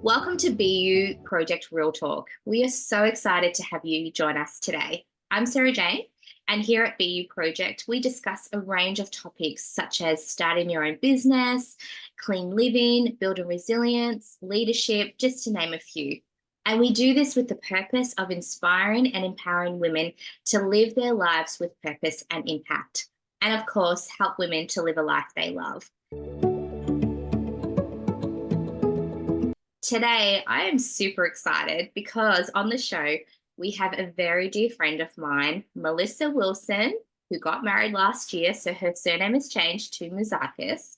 Welcome to BU Project Real Talk. We are so excited to have you join us today. I'm Sarah Jane, and here at BU Project, we discuss a range of topics such as starting your own business, clean living, building resilience, leadership, just to name a few. And we do this with the purpose of inspiring and empowering women to live their lives with purpose and impact. And of course, help women to live a life they love. Today, I am super excited because on the show, we have a very dear friend of mine, Melissa Wilson, who got married last year. So her surname has changed to Muzakis.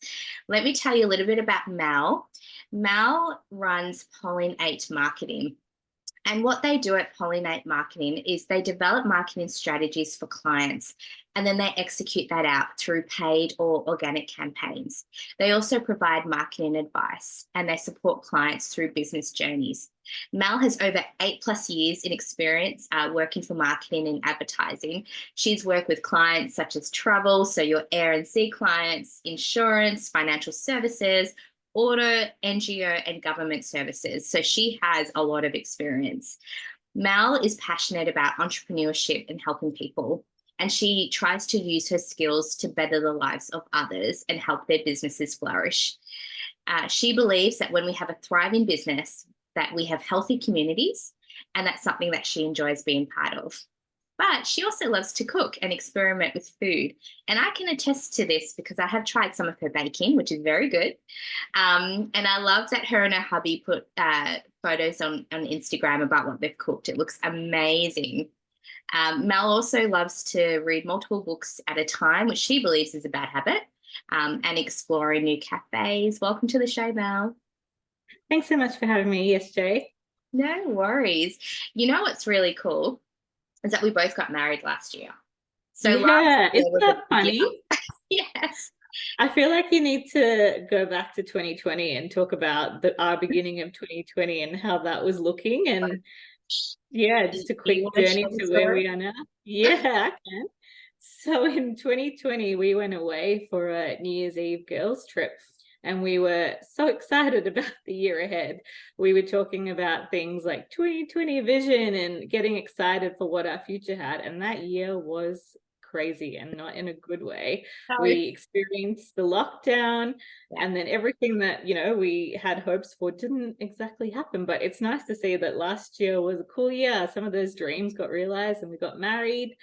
Let me tell you a little bit about Mel. Mel runs Pollinate Marketing. And what they do at Pollinate Marketing is they develop marketing strategies for clients and then they execute that out through paid or organic campaigns. They also provide marketing advice and they support clients through business journeys. Mel has over 8+ years in experience working for marketing and advertising. She's worked with clients such as travel, so your air and sea clients, insurance, financial services, auto, NGO, and government services. So she has a lot of experience. Mel is passionate about entrepreneurship and helping people, and she tries to use her skills to better the lives of others and help their businesses flourish. She believes that when we have a thriving business, that we have healthy communities, and that's something that she enjoys being part of. But she also loves to cook and experiment with food. And I can attest to this because I have tried some of her baking, which is very good. And I love that her and her hubby put photos on Instagram about what they've cooked. It looks amazing. Mel also loves to read multiple books at a time, which she believes is a bad habit, and exploring new cafes. Welcome to the show, Mel. Thanks so much for having me. Yes, Jay. No worries. You know what's really cool is that we both got married last year. So last Yeah, year isn't was a that big year. funny? Yes. I feel like you need to go back to 2020 and talk about our beginning of 2020 and how that was looking. And yeah, just a You quick want to share journey the to where story? we are now. Yeah, I can. So in 2020, we went away for a New Year's Eve girls' trip. And we were so excited about the year ahead. We were talking about things like 2020 vision and getting excited for what our future had. And that year was crazy and not in a good way. So, We experienced the lockdown yeah. and then everything that, we had hopes for didn't exactly happen. But it's nice to see that last year was a cool year. Some of those dreams got realized and we got married.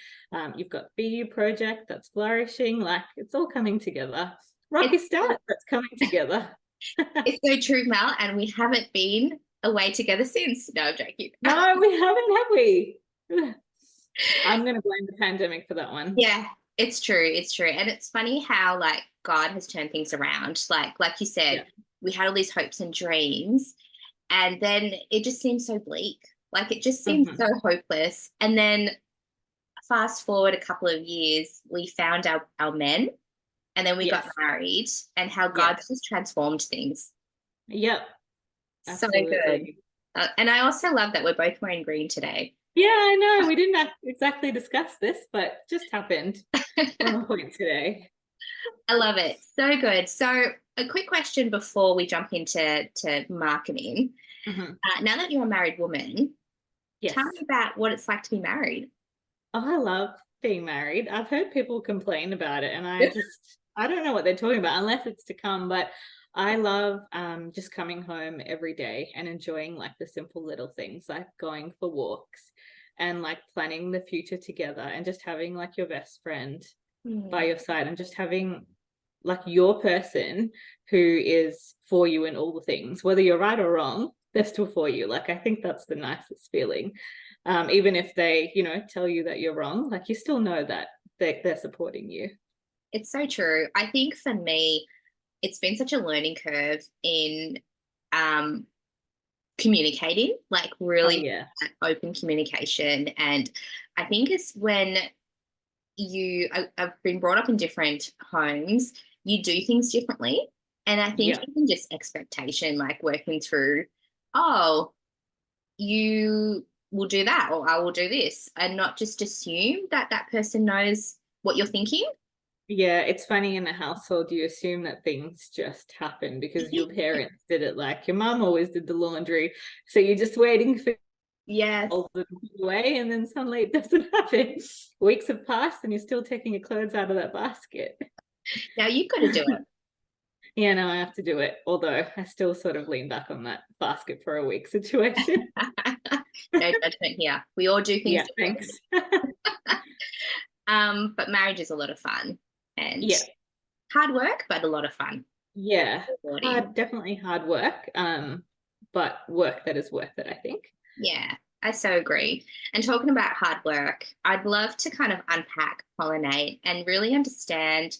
You've got BU Project that's flourishing. Like it's all coming together. Rocky It's, start that's coming together. it's so true, Mel, and we haven't been away together since. No, I'm joking. No, we haven't, have we? I'm going to blame the pandemic for that one. Yeah, it's true. It's true. And it's funny how like God has turned things around. Like you said, Yeah. we had all these hopes and dreams, and then it just seemed so bleak. Like it just seemed so Mhm. hopeless. And then fast forward a couple of years, we found our men and then we got Yes. married and how Yeah. God's just transformed things. Yep. So good. Absolutely. And I also love that we're both wearing green today. Yeah, I know. We didn't exactly discuss this, but just happened on point today. I love it. So good. So a quick question before we jump into marketing. Mhm. Now that you're a married woman, tell me Yes. about what it's like to be married. Oh, I love being married. I've heard people complain about it, and I don't know what they're talking about unless it's to come. But I love just coming home every day and enjoying like the simple little things, like going for walks and like planning the future together, and just having like your best friend by Hmm. your side, and just having like your person who is for you in all the things, whether you're right or wrong, they're still for you. Like I think that's the nicest feeling. Even if they, tell you that you're wrong, like you still know that they're supporting you. It's so true. I think for me, it's been such a learning curve in um, communicating, like Oh really yeah. open communication. And I think it's when I've been brought up in different homes, you do things differently. And I think Yeah. even just expectation, like working through, oh, you will do that or I will do this, and not just assume that that person knows what you're thinking. Yeah, it's funny in a household, you assume that things just happen because your parents did it. Like your mum always did the laundry. So you're just waiting for Yes. all the way, and then suddenly it doesn't happen. Weeks have passed and you're still taking your clothes out of that basket. Now you've got to do Yeah, no, I have to do it. Although I still sort of lean back on that basket for a week situation. it. No judgment here. We all do things Yeah, differently. thanks. But marriage is a lot of fun and Yeah, hard work, but a lot of fun. yeah. Rewarding. Hard, definitely hard work. But work that is worth it, I think. Yeah, I so agree. And talking about hard work, I'd love to kind of unpack pollinate and really understand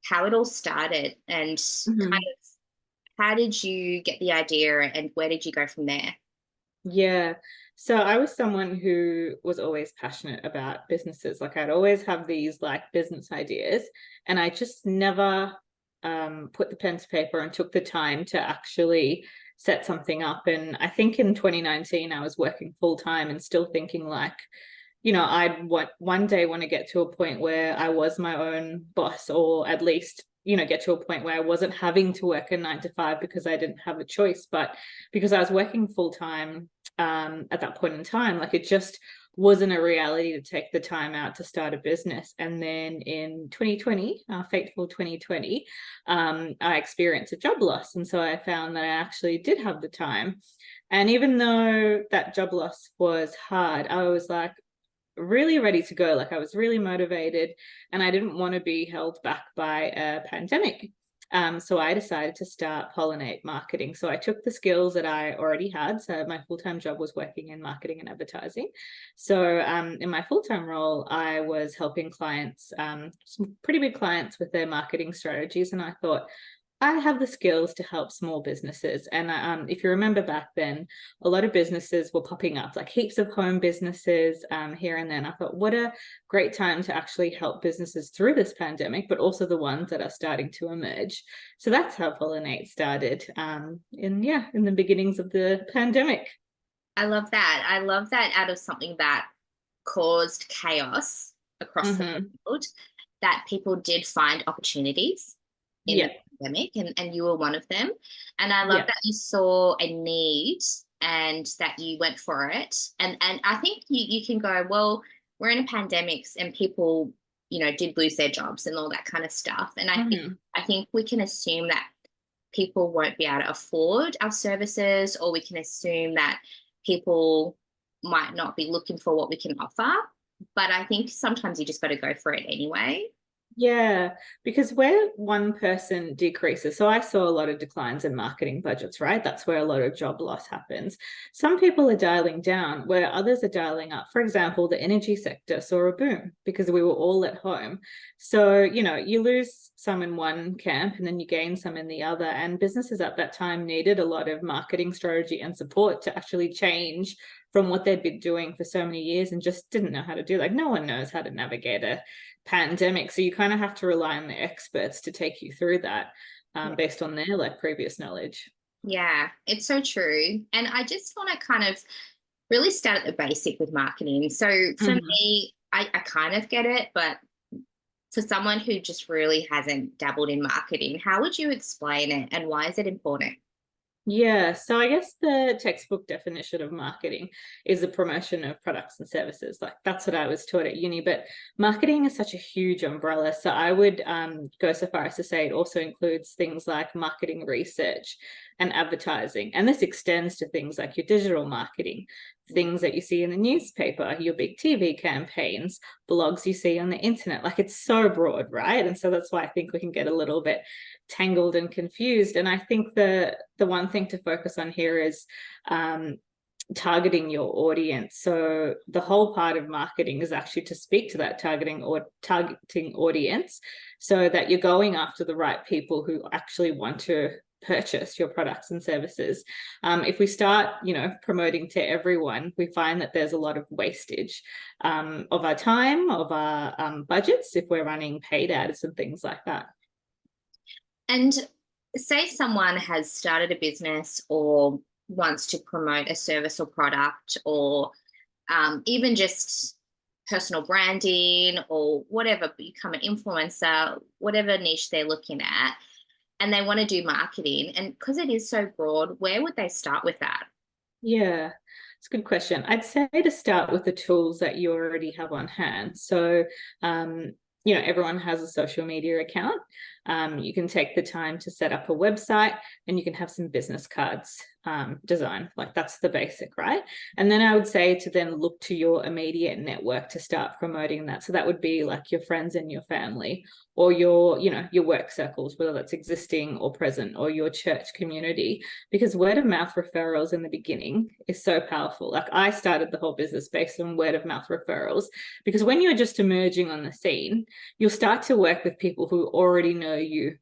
how it all started and kind Mhm. of how did you get the idea and where did you go from there? Yeah. So I was someone who was always passionate about businesses. Like I'd always have these like business ideas, and I just never put the pen to paper and took the time to actually set something up. And I think in 2019, I was working full time and still thinking like, I'd one day want to get to a point where I was my own boss, or at least, get to a point where I wasn't having to work a 9 to 5 because I didn't have a choice. But because I was working full time at that point in time, like it just wasn't a reality to take the time out to start a business. And then in 2020, fateful 2020, I experienced a job loss. And so I found that I actually did have the time. And even though that job loss was hard, I was like, really ready to go. Like I was really motivated and I didn't want to be held back by a pandemic. So I decided to start Pollinate Marketing. So I took the skills that I already had. So my full-time job was working in marketing and advertising. So in my full-time role, I was helping clients, some pretty big clients with their marketing strategies. And I thought, I have the skills to help small businesses. And if you remember back then, a lot of businesses were popping up, like heaps of home businesses here and then. I thought, what a great time to actually help businesses through this pandemic, but also the ones that are starting to emerge. So that's how Pollinate started in the beginnings of the pandemic. I love that. I love that out of something that caused chaos across the Mm-hmm. world, that people did find opportunities in the Yeah. pandemic, and you were one of them. And I love Yeah. that you saw a need and that you went for it. And I think you can go, well, we're in a pandemic and people, did lose their jobs and all that kind of stuff. And Mm-hmm. I think we can assume that people won't be able to afford our services, or we can assume that people might not be looking for what we can offer. But I think sometimes you just got to go for it anyway. Yeah, because where one person decreases, so I saw a lot of declines in marketing budgets, right? That's where a lot of job loss happens. Some people are dialing down where others are dialing up. For example, the energy sector saw a boom because we were all at home. So, you lose some in one camp and then you gain some in the other. And businesses at that time needed a lot of marketing strategy and support to actually change from what they'd been doing for so many years and just didn't know how to do. Like, no one knows how to navigate a pandemic. So you kind of have to rely on the experts to take you through that based on their like previous knowledge. Yeah, it's so true. And I just want to kind of really start at the basic with marketing. So for Mhm. me, I kind of get it, but for someone who just really hasn't dabbled in marketing, how would you explain it and why is it important? Yeah, so I guess the textbook definition of marketing is the promotion of products and services. Like that's what I was taught at uni. But marketing is such a huge umbrella. So I would go so far as to say it also includes things like marketing research and advertising. And this extends to things like your digital marketing, things that you see in the newspaper, your big TV campaigns, blogs you see on the internet. Like it's so broad, right? And so that's why I think we can get a little bit tangled and confused. And I think the one thing to focus on here is targeting your audience. So the whole part of marketing is actually to speak to that targeting audience, so that you're going after the right people who actually want to purchase your products and services. If we start, promoting to everyone, we find that there's a lot of wastage of our time, of our budgets, if we're running paid ads and things like that. And say someone has started a business or wants to promote a service or product, or even just personal branding or whatever, become an influencer, whatever niche they're looking at, and they want to do marketing. And because it is so broad, where would they start with that? Yeah, it's a good question. I'd say to start with the tools that you already have on hand. So, everyone has a social media account. You can take the time to set up a website, and you can have some business cards designed. Like, that's the basic, right? And then I would say to then look to your immediate network to start promoting that. So that would be like your friends and your family, or your work circles, whether that's existing or present, or your church community, because word of mouth referrals in the beginning is so powerful. Like, I started the whole business based on word of mouth referrals, because when you're just emerging on the scene, you'll start to work with people who already know you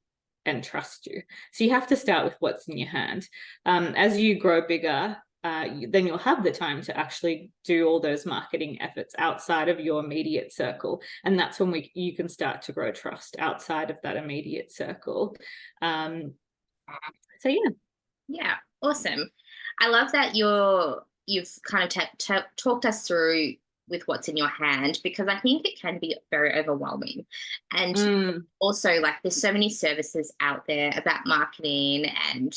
and trust you. So you have to start with what's in your hand. As you grow bigger, then you'll have the time to actually do all those marketing efforts outside of your immediate circle. And that's when you can start to grow trust outside of that immediate circle. So yeah. Yeah, awesome. I love that you've kind of talked us through with what's in your hand, because I think it can be very overwhelming. And also, like, there's so many services out there about marketing. And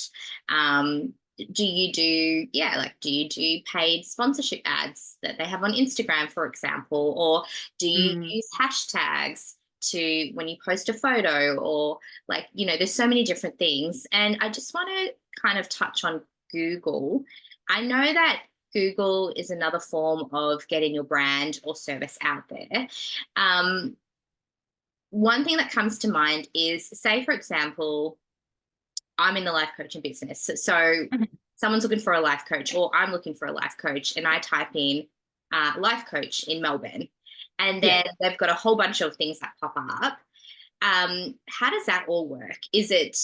do you do paid sponsorship ads that they have on Instagram, for example, or do you use hashtags to when you post a photo, or like, there's so many different things. And I just want to kind of touch on Google. I know that Google is another form of getting your brand or service out there. One thing that comes to mind is, say, for example, I'm in the life coaching business. So someone's looking for a life coach, or I'm looking for a life coach, and I type in life coach in Melbourne. And then they've got a whole bunch of things that pop up. How does that all work? Is it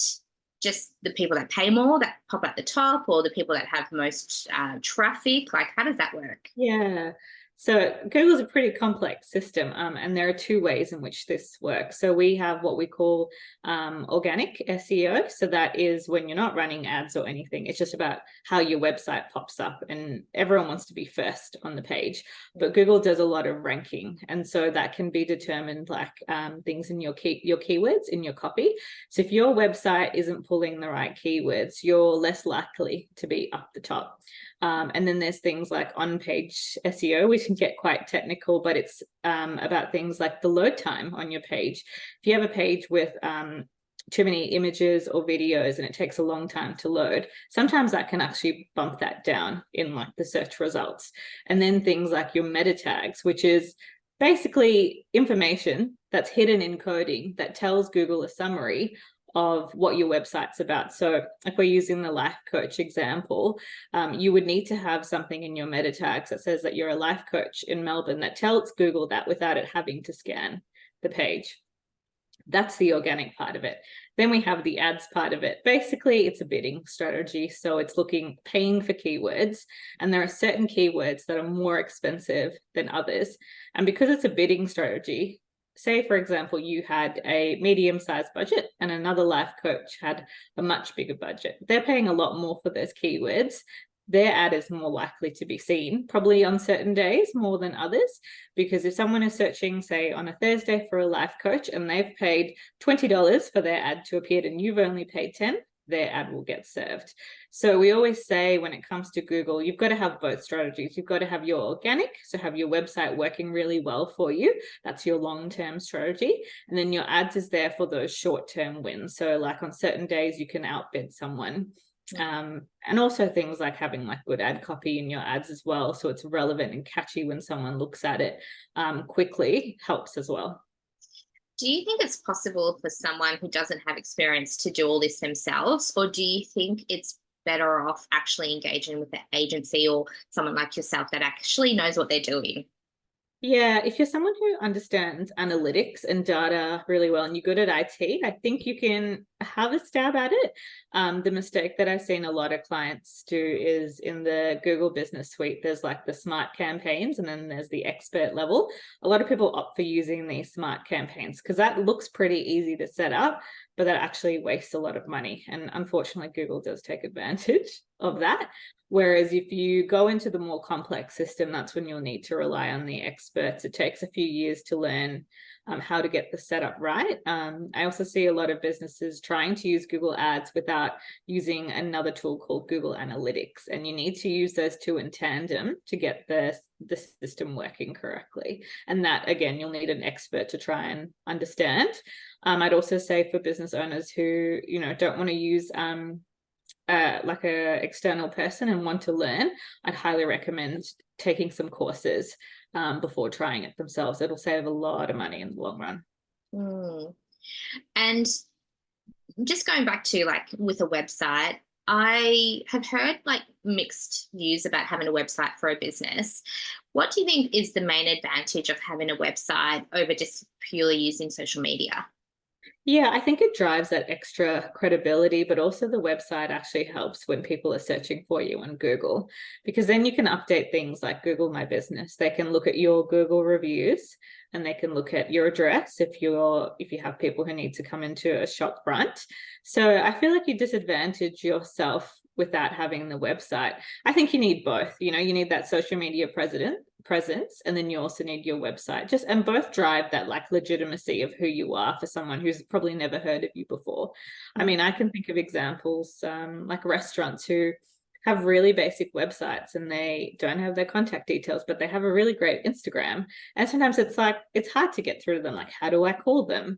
just the people that pay more that pop at the top, or the people that have most traffic? Like, how does that work? Yeah. So Google's a pretty complex system, and there are two ways in which this works. So we have what we call organic SEO. So that is when you're not running ads or anything. It's just about how your website pops up, and everyone wants to be first on the page. But Google does a lot of ranking, and so that can be determined like things in your keywords in your copy. So if your website isn't pulling the right keywords, you're less likely to be up the top. And then there's things like on-page SEO, which can get quite technical, but it's about things like the load time on your page. If you have a page with too many images or videos and it takes a long time to load, sometimes that can actually bump that down in like the search results. And then things like your meta tags, which is basically information that's hidden in coding that tells Google a summary of what your website's about. So if we're using the life coach example, you would need to have something in your meta tags that says that you're a life coach in Melbourne, that tells Google that without it having to scan the page. That's the organic part of it. Then we have the ads part of it. Basically, it's a bidding strategy. So it's paying for keywords, and there are certain keywords that are more expensive than others. And because it's a bidding strategy, say, for example, you had a medium-sized budget and another life coach had a much bigger budget. They're paying a lot more for those keywords. Their ad is more likely to be seen, probably on certain days more than others, because if someone is searching, say, on a Thursday for a life coach and they've paid $20 for their ad to appear and you've only paid $10, their ad will get served. So we always say, when it comes to Google, you've got to have both strategies. You've got to have your organic, so have your website working really well for you. That's your long-term strategy. And then your ads is there for those short-term wins. So like on certain days, you can outbid someone. And also things like having like good ad copy in your ads as well, so it's relevant and catchy when someone looks at it quickly, helps as well. Do you think it's possible for someone who doesn't have experience to do all this themselves, or do you think it's better off actually engaging with the agency or someone like yourself that actually knows what they're doing? Yeah, if you're someone who understands analytics and data really well and you're good at IT, I think you can have a stab at it. The mistake that I've seen a lot of clients do is in the Google Business Suite, there's like the smart campaigns and then there's the expert level. A lot of people opt for using these smart campaigns because that looks pretty easy to set up, but that actually wastes a lot of money. And unfortunately, Google does take advantage of that. Whereas if you go into the more complex system, that's when you'll need to rely on the experts. It takes a few years to learn how to get the setup right. I also see a lot of businesses trying to use Google Ads without using another tool called Google Analytics. And you need to use those two in tandem to get the system working correctly. And that, again, you'll need an expert to try and understand. I'd also say for business owners who, don't want to use like a external person and want to learn, I'd highly recommend taking some courses before trying it themselves. It'll save a lot of money in the long run. Mm. And just going back to like with a website, I have heard like mixed views about having a website for a business. What do you think is the main advantage of having a website over just purely using social media? Yeah, I think it drives that extra credibility, but also the website actually helps when people are searching for you on Google, because then you can update things like Google My Business. They can look at your Google reviews and they can look at your address if you have people who need to come into a shop front. So I feel like you disadvantage yourself without having the website. I think you need both. You need that social media presence, and then you also need your website. And both drive that like legitimacy of who you are for someone who's probably never heard of you before. I mean, I can think of examples like restaurants who have really basic websites and they don't have their contact details, but they have a really great Instagram. And sometimes it's hard to get through to them. Like, how do I call them?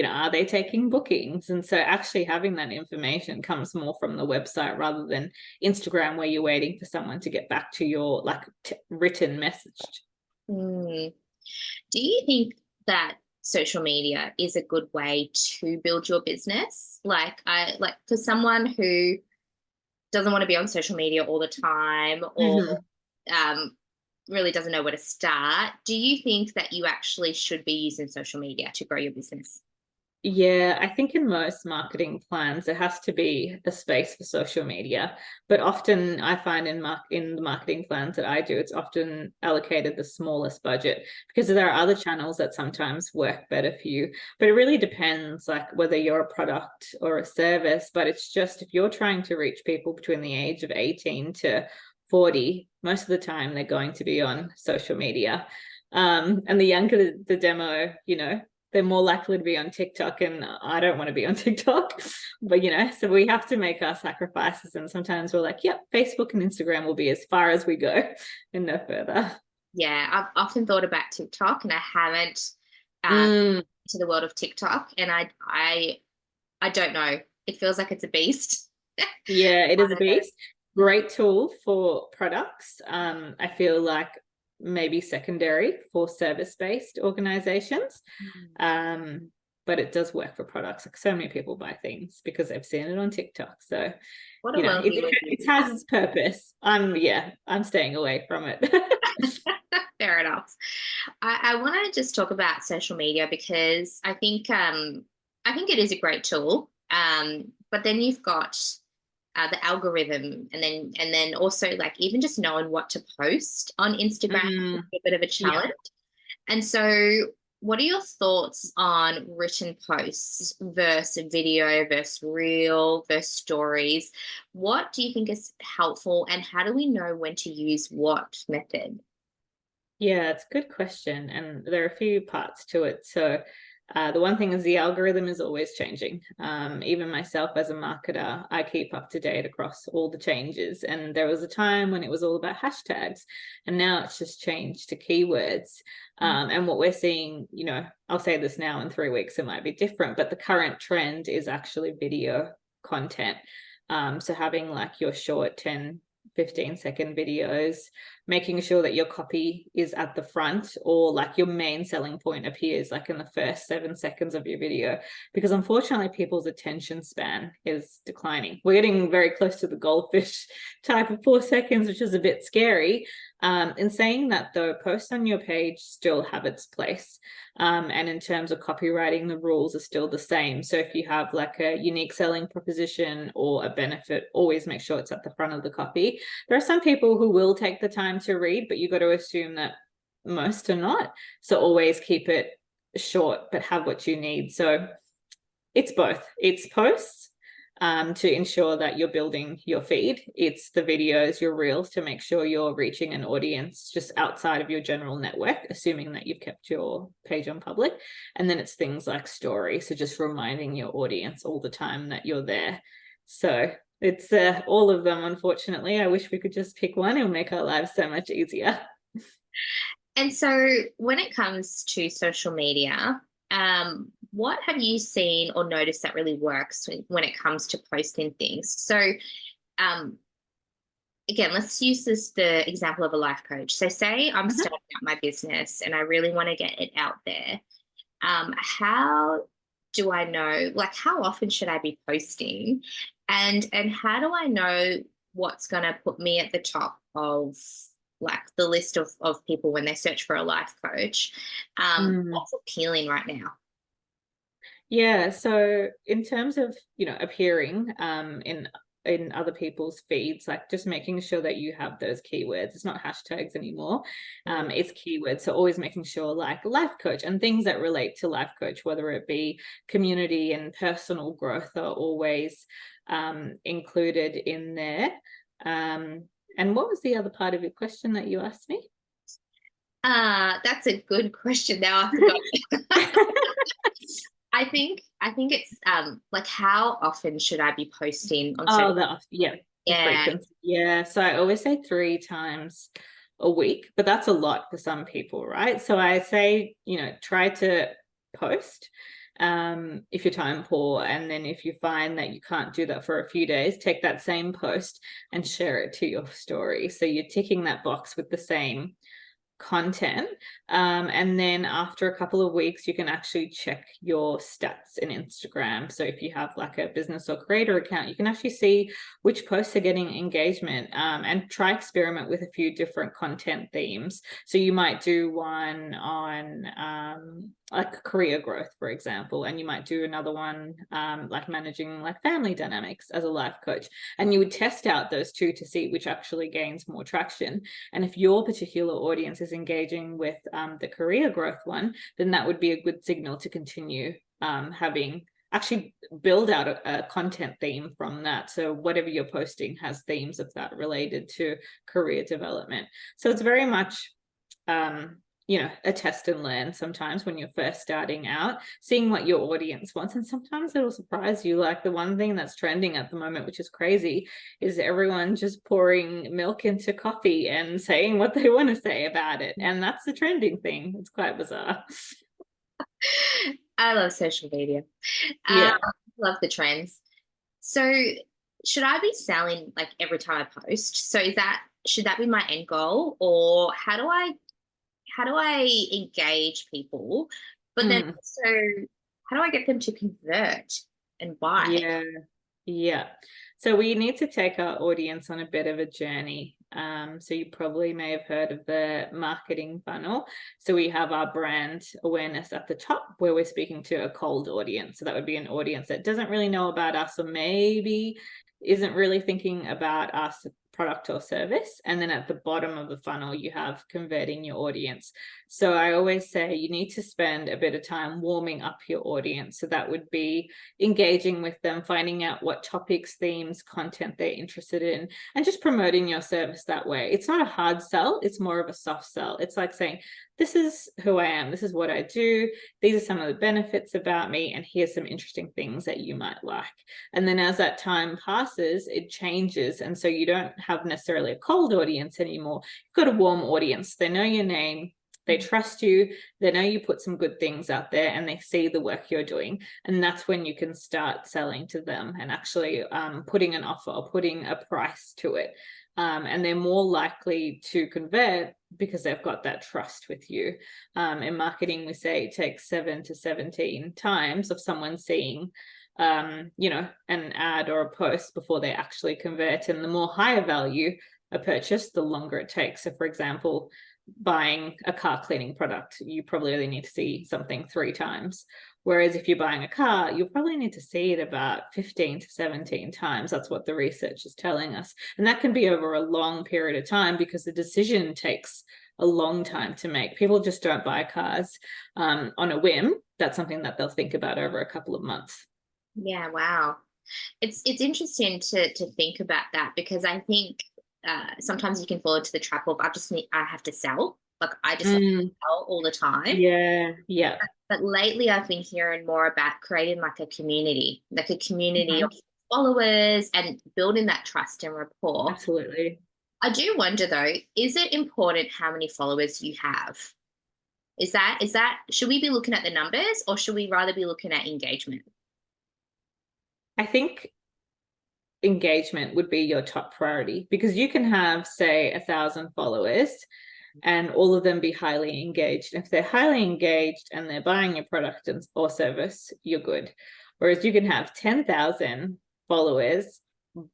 Are they taking bookings? And so actually having that information comes more from the website rather than Instagram, where you're waiting for someone to get back to your like written message. Mm. Do you think that social media is a good way to build your business? Like for someone who doesn't want to be on social media all the time, or really doesn't know where to start, do you think that you actually should be using social media to grow your business? Yeah, I think in most marketing plans, there has to be a space for social media. But often I find in the marketing plans that I do, it's often allocated the smallest budget, because there are other channels that sometimes work better for you. But it really depends, like whether you're a product or a service. But it's just, if you're trying to reach people between the age of 18 to 40, most of the time they're going to be on social media. And the younger the demo, they're more likely to be on TikTok, and I don't want to be on TikTok. But so we have to make our sacrifices, and sometimes we're like, yep, Facebook and Instagram will be as far as we go and no further. Yeah, I've often thought about TikTok, and I haven't to the world of TikTok, and I don't know. It feels like it's a beast. Yeah, it is a beast. Great tool for products. I feel like maybe secondary for service-based organizations. But it does work for products. Like, so many people buy things because they've seen it on TikTok. So, What a world it has its purpose. I'm staying away from it. Fair enough. I want to just talk about social media because I think it is a great tool. But then you've got the algorithm, and then also like even just knowing what to post on Instagram is a bit of a challenge. And so, what are your thoughts on written posts versus video versus reel versus stories? What do you think is helpful, and how do we know when to use what method? Yeah, it's a good question. And there are a few parts to it. So the one thing is the algorithm is always changing. Even myself as a marketer, I keep up to date across all the changes. And there was a time when it was all about hashtags, and now it's just changed to keywords. And what we're seeing, I'll say this now, in 3 weeks, it might be different, but the current trend is actually video content. So having like your short 10, 15-second videos, making sure that your copy is at the front, or like your main selling point appears like in the first 7 seconds of your video, because unfortunately people's attention span is declining. We're getting very close to the goldfish type of 4 seconds, which is a bit scary. In saying that, though, posts on your page still have its place. And in terms of copywriting, the rules are still the same. So if you have like a unique selling proposition or a benefit, always make sure it's at the front of the copy. There are some people who will take the time to read, but you got to assume that most are not. So always keep it short, but have what you need. So It's both. It's posts to ensure that you're building your feed. It's the videos, your reels, to make sure you're reaching an audience just outside of your general network, assuming that you've kept your page on public. And then it's things like stories, so just reminding your audience all the time that you're there. So it's all of them, unfortunately. I wish we could just pick one. It'll make our lives so much easier. And so when it comes to social media, what have you seen or noticed that really works when it comes to posting things? So um, again, let's use the example of a life coach. So say I'm Uh-huh. starting out my business and I really want to get it out there. How do I know, like how often should I be posting? And how do I know what's gonna put me at the top of like the list of people when they search for a life coach? Mm. What's appealing right now? Yeah, so in terms of, appearing in other people's feeds, like just making sure that you have those keywords. It's not hashtags anymore. Mm. It's keywords. So always making sure like life coach and things that relate to life coach, whether it be community and personal growth, are always included in there. And what was the other part of your question that you asked me? That's a good question. Now I forgot. I think it's like how often should I be posting on social? Oh, the Yeah. frequency. Yeah. So I always say 3 times a week, but that's a lot for some people, right? So I say, try to post if you're time poor. And then if you find that you can't do that for a few days, take that same post and share it to your story. So you're ticking that box with the same content. And then after a couple of weeks, you can actually check your stats in Instagram. So if you have like a business or creator account, you can actually see which posts are getting engagement, and try experiment with a few different content themes. So you might do one on like career growth, for example, and you might do another one like managing like family dynamics as a life coach. And you would test out those two to see which actually gains more traction. And if your particular audience is engaging with the career growth one, then that would be a good signal to continue having actually build out a content theme from that. So whatever you're posting has themes of that related to career development. So it's very much a test and learn sometimes when you're first starting out, seeing what your audience wants. And sometimes it'll surprise you. Like the one thing that's trending at the moment, which is crazy, is everyone just pouring milk into coffee and saying what they want to say about it. And that's the trending thing. It's quite bizarre. I love social media. Yeah. Love the trends. So should I be selling like every time I post? So should that be my end goal? Or how do I engage people? But then Mm. also how do I get them to convert and buy? Yeah. Yeah. So we need to take our audience on a bit of a journey. So you probably may have heard of the marketing funnel. So we have our brand awareness at the top where we're speaking to a cold audience. So that would be an audience that doesn't really know about us or maybe isn't really thinking about us product or service. And then at the bottom of the funnel, you have converting your audience. So I always say you need to spend a bit of time warming up your audience. So that would be engaging with them, finding out what topics, themes, content they're interested in, and just promoting your service that way. It's not a hard sell, it's more of a soft sell. It's like saying, this is who I am, this is what I do, these are some of the benefits about me, and here's some interesting things that you might like. And then as that time passes, it changes. And so you don't have necessarily a cold audience anymore. You've got a warm audience. They know your name, they trust you, they know you put some good things out there, and they see the work you're doing. And that's when you can start selling to them and actually putting an offer or putting a price to it. And they're more likely to convert because they've got that trust with you. In marketing, we say it takes 7 to 17 times of someone seeing an ad or a post before they actually convert. And the more higher value a purchase, the longer it takes. So for example, buying a car cleaning product, you probably only need to see something 3 times. Whereas if you're buying a car, you'll probably need to see it about 15 to 17 times. That's what the research is telling us. And that can be over a long period of time because the decision takes a long time to make. People just don't buy cars on a whim. That's something that they'll think about over a couple of months. Yeah, wow. It's interesting to think about that because I think sometimes you can fall into the trap of I have to sell. Like I just want Mm, to sell all the time. yeah, yeah. But lately I've been hearing more about creating like a community of Mhm. followers and building that trust and rapport. Absolutely. I do wonder though, is it important how many followers you have? Is that should we be looking at the numbers or should we rather be looking at engagement? I think engagement would be your top priority because you can have, say, 1,000 followers and all of them be highly engaged. If they're highly engaged and they're buying your product or service, you're good. Whereas you can have 10,000 followers,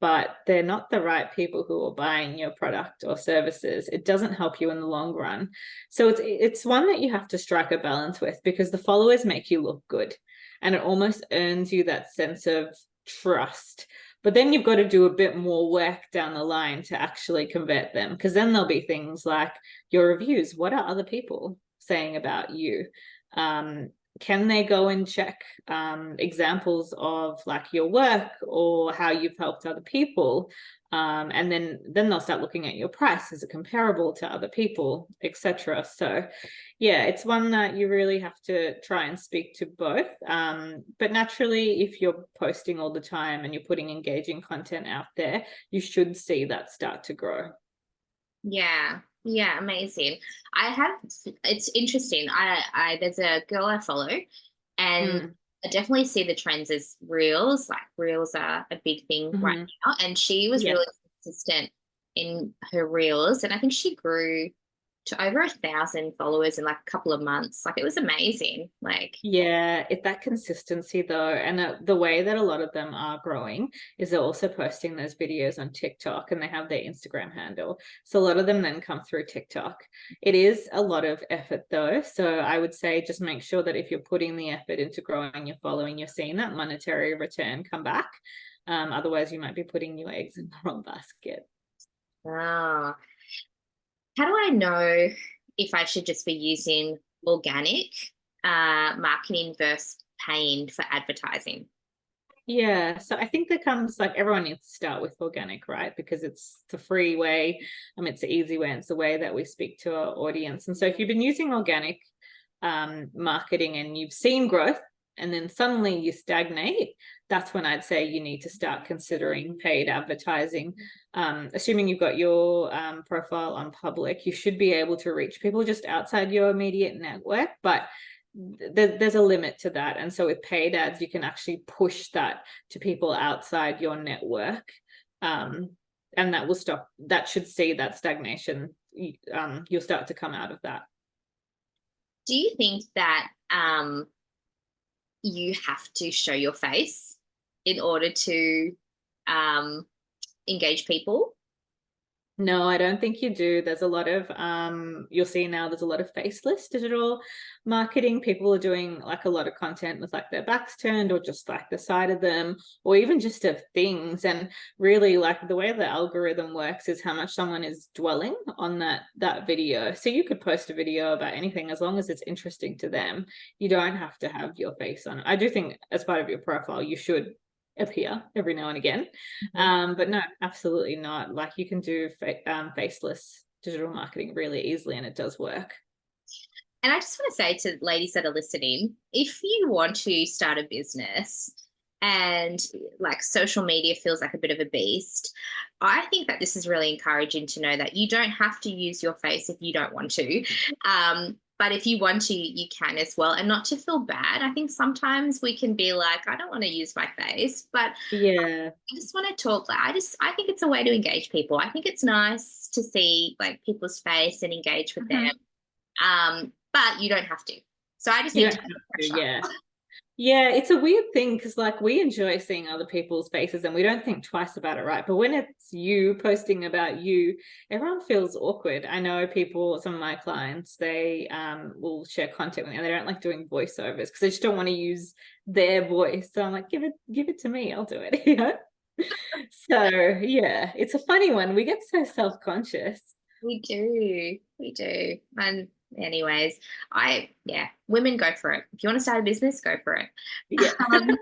but they're not the right people who are buying your product or services. It doesn't help you in the long run. So it's one that you have to strike a balance with because the followers make you look good and it almost earns you that sense of trust. But then you've got to do a bit more work down the line to actually convert them because then there'll be things like your reviews. What are other people saying about you? Um, can they go and check examples of like your work or how you've helped other people? And then they'll start looking at your price. Is it comparable to other people, etc. So yeah, it's one that you really have to try and speak to both. But naturally, if you're posting all the time and you're putting engaging content out there, you should see that start to grow. Yeah. Yeah, amazing. I have it's interesting. I there's a girl I follow and Mm, I definitely see the trends as reels. Like reels are a big thing right mhm. now. And she was Yeah. really consistent in her reels. And I think she grew to over 1,000 followers in like a couple of months. Like it was amazing. Like, Yeah, that consistency though, and the way that a lot of them are growing is they're also posting those videos on TikTok and they have their Instagram handle. So a lot of them then come through TikTok. It is a lot of effort though. So I would say just make sure that if you're putting the effort into growing your following, you're seeing that monetary return come back. Otherwise, you might be putting your eggs in the wrong basket. oh, how do I know if I should just be using organic marketing versus paying for advertising? Yeah, so I think that comes like everyone needs to start with organic, right? Because it's the free way, it's the easy way, and it's the way that we speak to our audience. And so if you've been using organic marketing and you've seen growth and then suddenly you stagnate, that's when I'd say you need to start considering paid advertising. Assuming you've got your profile on public, you should be able to reach people just outside your immediate network, but there's a limit to that. And so with paid ads, you can actually push that to people outside your network. Um, and that should see that stagnation. You'll start to come out of that. Do you think that you have to show your face in order to um, engage people? No, I don't think you do. There's a lot of you'll see now there's a lot of faceless digital marketing. People are doing like a lot of content with like their backs turned or just like the side of them or even just of things. And really like the way the algorithm works is how much someone is dwelling on that video. So you could post a video about anything as long as it's interesting to them. You don't have to have your face on it. I do think as part of your profile you should appear every now and again. Mhm. But no, absolutely not. Like you can do faceless digital marketing really easily and it does work. And I just want to say to ladies that are listening, if you want to start a business and like social media feels like a bit of a beast, I think that this is really encouraging to know that you don't have to use your face if you don't want to. But if you want to, you can as well. And not to feel bad. I think sometimes we can be like, I don't want to use my face, but Yeah. I just want to talk. Like, I think it's a way to engage people. I think it's nice to see like people's face and engage with them. Mhm. But you don't have to. So I just You need don't to have put to, pressure. yeah. Yeah, it's a weird thing because like we enjoy seeing other people's faces and we don't think twice about it, right? But when it's you posting about you, everyone feels awkward. I know people, some of my clients, they will share content with me and they don't like doing voiceovers because they just don't want to use their voice. So I'm like, give it to me, I'll do it, you know? So yeah, it's a funny one. We get so self-conscious. We do. We do. And anyways, yeah, women go for it. If you want to start a business, go for it. Yeah. Um,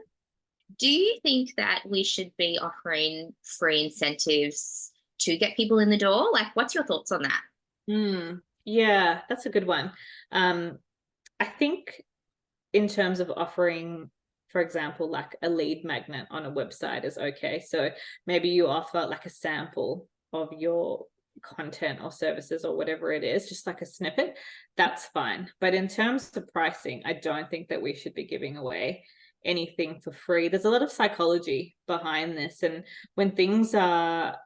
Do you think that we should be offering free incentives to get people in the door? Like, what's your thoughts on that? Yeah, that's a good one. Um, I think in terms of offering, for example, like a lead magnet on a website is okay. So maybe you offer like a sample of your content or services or whatever it is, just like a snippet, that's fine. But in terms of pricing, I don't think that we should be giving away anything for free. There's a lot of psychology behind this. And when things are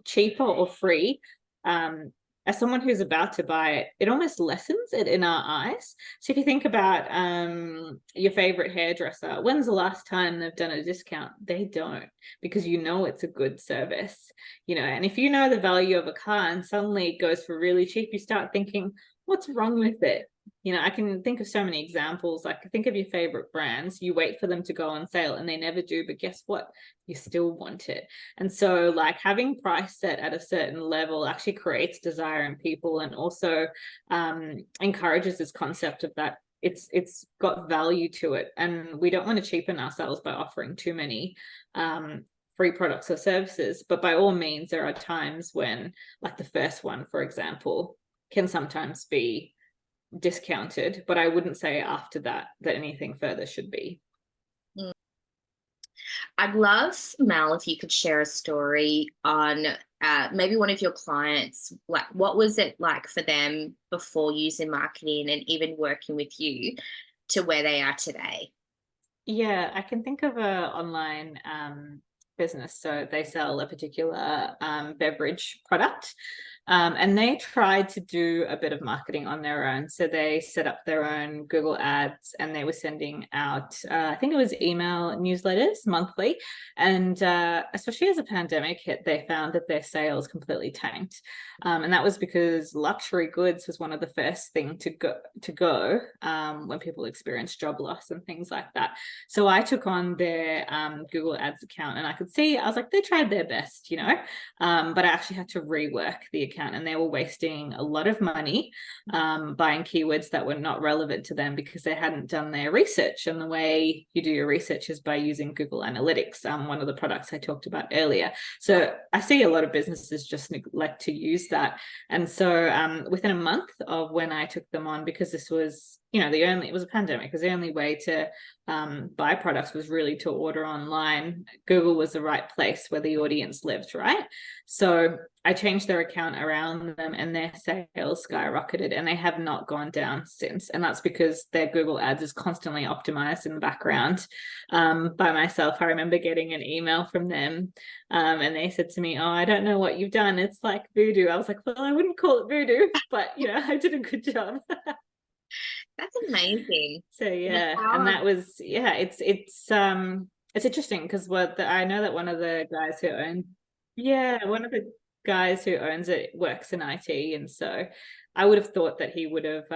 cheaper or free, um, as someone who's about to buy it, it almost lessens it in our eyes. So if you think about your favorite hairdresser, when's the last time they've done a discount? They don't, because you know it's a good service, you know. And if you know the value of a car and suddenly it goes for really cheap, you start thinking, what's wrong with it? You know, I can think of so many examples. Like, think of your favorite brands. You wait for them to go on sale and they never do, but guess what? You still want it. And so, like, having price set at a certain level actually creates desire in people, and also encourages this concept of that it's got value to it. And we don't want to cheapen ourselves by offering too many free products or services. But by all means, there are times when, like the first one, for example, can sometimes be discounted, but I wouldn't say after that that anything further should be. Mm. I'd love, Mel, if you could share a story on maybe one of your clients. Like, what was it like for them before using marketing and even working with you to where they are today? Yeah, I can think of a online business. So they sell a particular beverage product. And they tried to do a bit of marketing on their own. So they set up their own Google ads, and they were sending out, I think it was email newsletters monthly. And especially as a pandemic hit, they found that their sales completely tanked. And that was because luxury goods was one of the first thing to go when people experienced job loss and things like that. So I took on their Google Ads account, and I could see, I was like, they tried their best, you know, but I actually had to rework the account, and they were wasting a lot of money buying keywords that were not relevant to them because they hadn't done their research. And the way you do your research is by using Google Analytics, one of the products I talked about earlier. So I see a lot of businesses just neglect to use that. And so within a month of when I took them on, because this was, you know, it was a pandemic, it was the only way to buy products was really to order online. Google was the right place where the audience lived, right? So I changed their account around them, and their sales skyrocketed, and they have not gone down since. And that's because their Google Ads is constantly optimized in the background by myself. I remember getting an email from them, and they said to me, "Oh, I don't know what you've done. It's like voodoo." I was like, "Well, I wouldn't call it voodoo, but you know, I did a good job." That's amazing. So The yeah, and power. that was, yeah, it's interesting because I know that one of the guys who own, yeah, one of the guys who owns it works in IT, and so I would have thought that he would have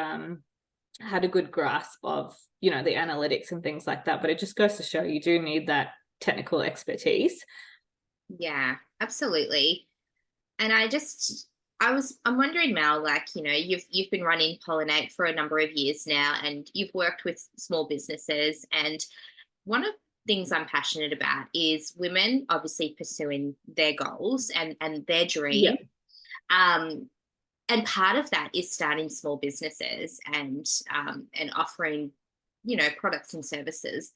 had a good grasp of, you know, the analytics and things like that. But it just goes to show you do need that technical expertise. Yeah, absolutely. And I'm wondering, Mel, like, you've been running Pollinate for a number of years now, and you've worked with small businesses. And one of the things I'm passionate about is women obviously pursuing their goals and their Yeah. dream. Um, and part of that is starting small businesses and offering, products and services.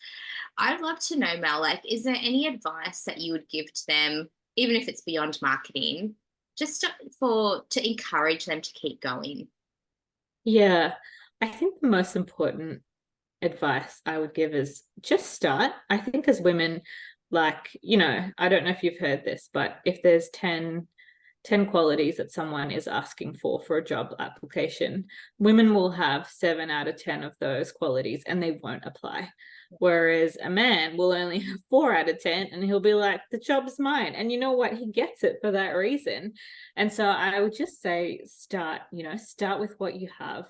I'd love to know, Mel, like, is there any advice that you would give to them, even if it's beyond marketing, just to encourage them to keep going? Yeah. I think the most important advice I would give is just start. I think as women, like, you know, I don't know if you've heard this, but if there's 10 qualities that someone is asking for a job application, women will have 7 out of 10 of those qualities and they won't apply. Whereas a man will only have 4 out of 10 and he'll be like, the job's mine. And you know what? He gets it for that reason. And so I would just say start with what you have,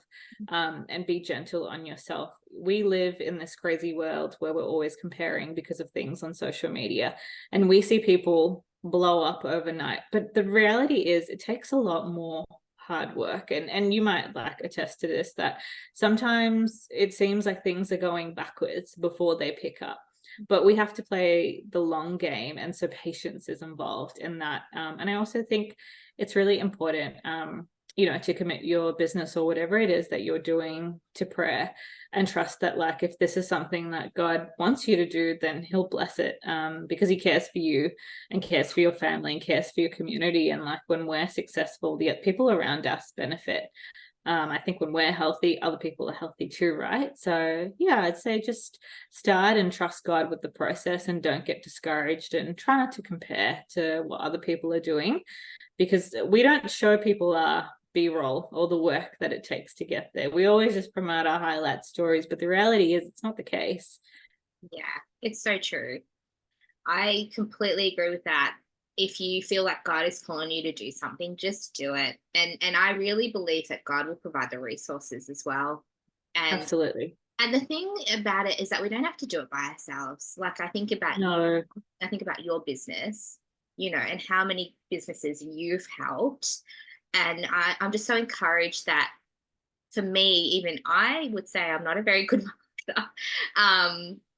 and be gentle on yourself. We live in this crazy world where we're always comparing because of things on social media, and we see people blow up overnight. But the reality is it takes a lot more hard work, and you might like attest to this, that sometimes it seems like things are going backwards before they pick up. but we have to play the long game, and so patience is involved in that. And I also think it's really important, to commit your business or whatever it is that you're doing to prayer, and trust that, like, if this is something that God wants you to do, then he'll bless it, because he cares for you and cares for your family and cares for your community. And like, when we're successful, the people around us benefit. I think when we're healthy, other people are healthy too, right? So yeah, I'd say just start and trust God with the process, and don't get discouraged, and try not to compare to what other people are doing, because we don't show people our B-roll or the work that it takes to get there. We always just promote our highlight stories, but the reality is it's not the case. Yeah, it's so true. I completely agree with that. If you feel like God is calling you to do something, just do it. And I really believe that God will provide the resources as well. And Absolutely. and the thing about it is that we don't have to do it by ourselves. Like No. I think about your business, and how many businesses you've helped. And I'm just so encouraged that, for me, even I would say I'm not a very good marketer.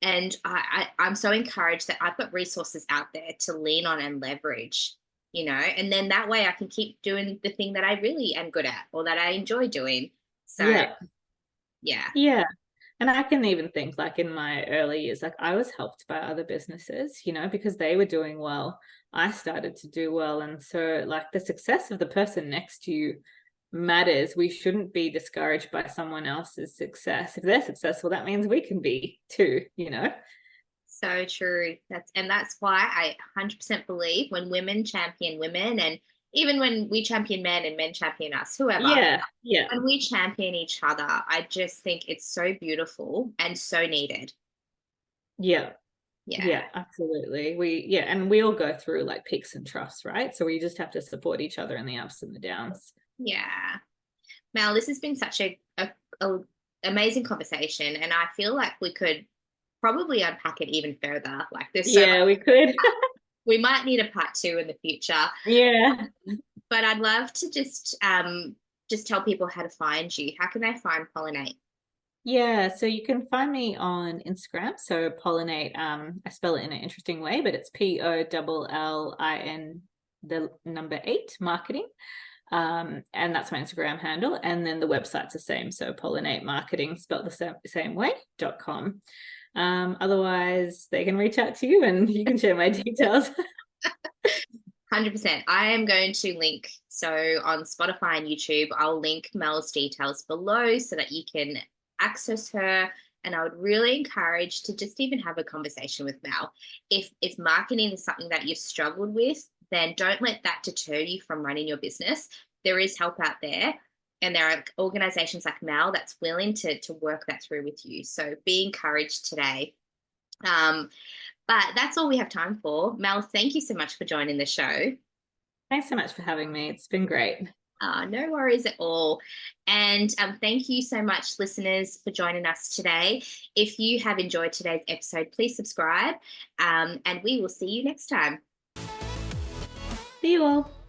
And I'm so encouraged that I've got resources out there to lean on and leverage, and then that way I can keep doing the thing that I really am good at or that I enjoy doing. So, Yeah. yeah, Yeah. And I can even think, like, in my early years, like, I was helped by other businesses, because they were doing well. I started to do well. And so, like, the success of the person next to you matters. We shouldn't be discouraged by someone else's success. If they're successful, that means we can be too. so true. That's why I 100% believe when women champion women, and even when we champion men and men champion us, whoever, Yeah. Yeah. when we champion each other, I just think it's so beautiful and so needed. Yeah. Yeah. Yeah, absolutely. And we all go through like peaks and troughs, right? So we just have to support each other in the ups and the downs. Yeah. Mel, this has been such a amazing conversation, and I feel like we could probably unpack it even further. Like, there's so much. Yeah, we could. We might need a part two in the future, Yeah. but I'd love to just tell people how to find you. How can they find Pollinate? Yeah, so you can find me on Instagram. So pollinate, I spell it in an interesting way, but it's POLLIN, the number 8 marketing. And that's my Instagram handle. And then the website's the same. So pollinate marketing, spelled the same way.com. Otherwise, they can reach out to you and you can share my details. 100%. I am going to link. So on Spotify and YouTube, I'll link Mel's details below so that you can access her. And I would really encourage to just even have a conversation with Mel. If marketing is something that you've struggled with, then don't let that deter you from running your business. There is help out there. And there are organizations like Mel that's willing to work that through with you. So be encouraged today. But that's all we have time for. Mel, thank you so much for joining the show. Thanks so much for having me. It's been great. No worries at all. And thank you so much, listeners, for joining us today. If you have enjoyed today's episode, please subscribe, and we will see you next time. See you all.